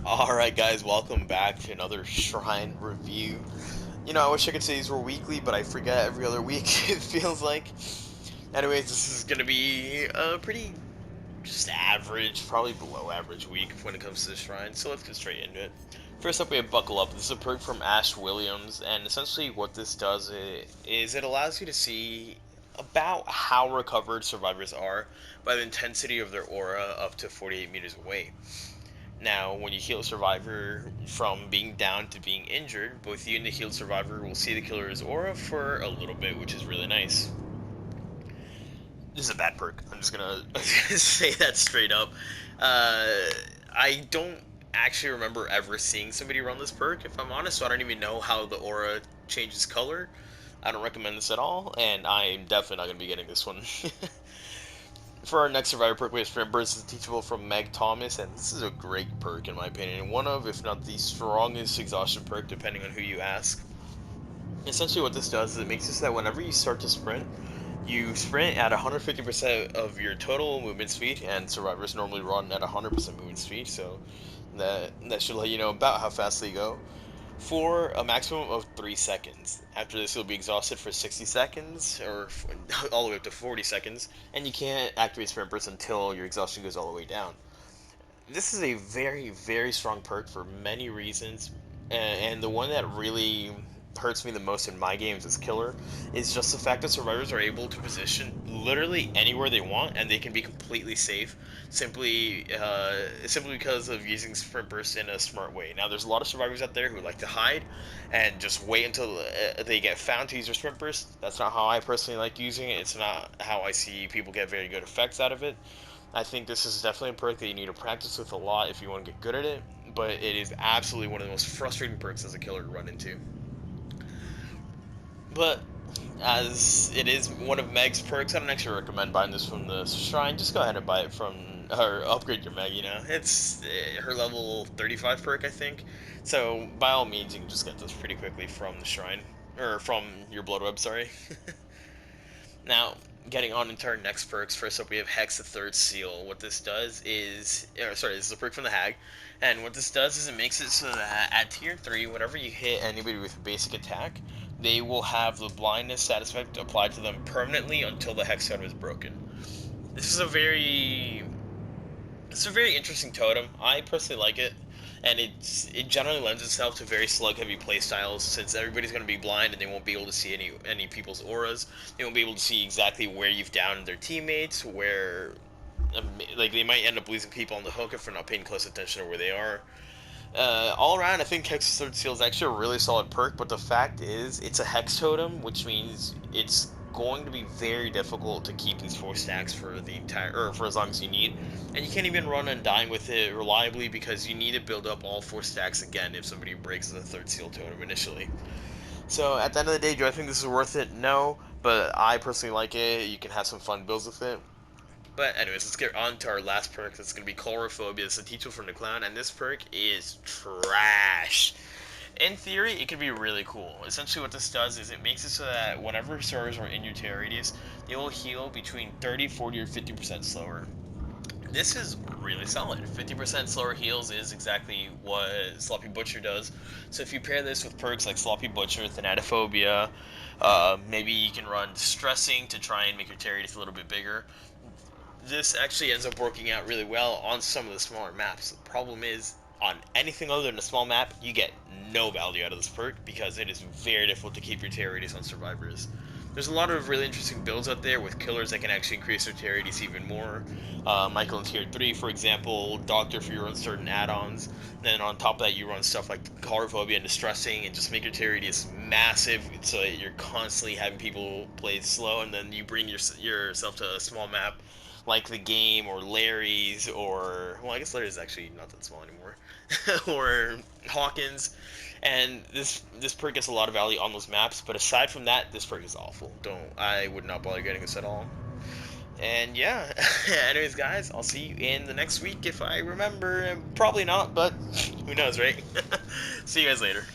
Alright guys, welcome back to another Shrine review. I wish I could say these were weekly, but I forget every other week, it feels like. Anyways, this is gonna be a pretty just average, probably below average week when it comes to the Shrine, so let's get straight into it. First up we have Buckle Up. This is a perk from Ash Williams, and essentially what this does is it allows you to see about how recovered survivors are by the intensity of their aura up to 48 meters away. Now, when you heal a survivor from being down to being injured, both you and the healed survivor will see the killer's aura for a little bit, which is really nice. This is a bad perk. I'm just gonna say that straight up. Uh, I don't actually remember ever seeing somebody run this perk, if I'm honest, so I don't even know how the aura changes color. I don't recommend this at all, and I'm definitely not going to be getting this one. For our next Survivor perk, we have Sprint Burst. This is teachable from Meg Thomas, and this is a great perk in my opinion. One of, if not the strongest exhaustion perk, depending on who you ask. Essentially what this does is it makes it so that whenever you start to sprint, you sprint at 150% of your total movement speed, and survivors normally run at 100% movement speed, so that should let you know about how fast they go for a maximum of 3 seconds. After this, you'll be exhausted for 60 seconds, or all the way up to 40 seconds, and you can't activate Sprint Burst until your exhaustion goes all the way down. This is a very, very strong perk for many reasons, and the one that really hurts me the most in my games as killer is just the fact that survivors are able to position literally anywhere they want and they can be completely safe simply because of using sprint burst in a smart way. Now there's a lot of survivors out there who like to hide and just wait until they get found to use their sprint burst. That's not how I personally like using it. It's not how I see people get very good effects out of it. I think this is definitely a perk that you need to practice with a lot if you want to get good at it, but it is absolutely one of the most frustrating perks as a killer to run into. But as it is one of Meg's perks, I don't actually recommend buying this from the Shrine. Just go ahead and buy it from or upgrade your Meg. It's her level 35 perk, I think. So by all means, you can just get this pretty quickly from the Shrine or from your Blood Web. Sorry. Now, getting on into our next perks, first up we have Hex the Third Seal. What this does is, this is a perk from the Hag, and what this does is it makes it so that at tier 3, whenever you hit anybody with a basic attack, they will have the blindness status effect applied to them permanently until the Hex totem is broken. This is a very it's a very interesting totem. I personally like it, and it generally lends itself to very slug heavy playstyles since everybody's going to be blind and they won't be able to see any people's auras. They won't be able to see exactly where you've downed their teammates, where like they might end up losing people on the hook if they're not paying close attention to where they are. All around, I think Hex's Third Seal is actually a really solid perk, but the fact is, it's a Hex totem, which means it's going to be very difficult to keep these 4 stacks for the entire, or for as long as you need, and you can't even run Undying with it reliably because you need to build up all 4 stacks again if somebody breaks the Third Seal totem initially. So at the end of the day, do I think this is worth it? No, but I personally like it. You can have some fun builds with it. But anyways, let's get on to our last perk. That's going to be Chlorophobia. It's a teachable from the clown, and this perk is trash. In theory, it could be really cool. Essentially what this does is it makes it so that whenever servers are in your tear radius, they will heal between 30, 40, or 50% slower. This is really solid. 50% slower heals is exactly what Sloppy Butcher does. So if you pair this with perks like Sloppy Butcher, Thanatophobia, maybe you can run Distressing to try and make your tear radius a little bit bigger. This actually ends up working out really well on some of the smaller maps. The problem is, on anything other than a small map, you get no value out of this perk because it is very difficult to keep your tear radius on survivors. There's a lot of really interesting builds out there with killers that can actually increase their tear radius even more. Michael in tier 3, for example, Doctor for you run certain add-ons. Then on top of that, you run stuff like Chlorophobia and Distressing and just make your tear radius massive so that you're constantly having people play slow, and then you bring yourself to a small map like the game or Larry's or, well, I guess Larry's actually not that small anymore, or Hawkins, and this perk gets a lot of value on those maps. But aside from that, this perk is awful. I would not bother getting this at all. And yeah, anyways, guys, I'll see you in the next week if I remember. Probably not, but who knows, right? See you guys later.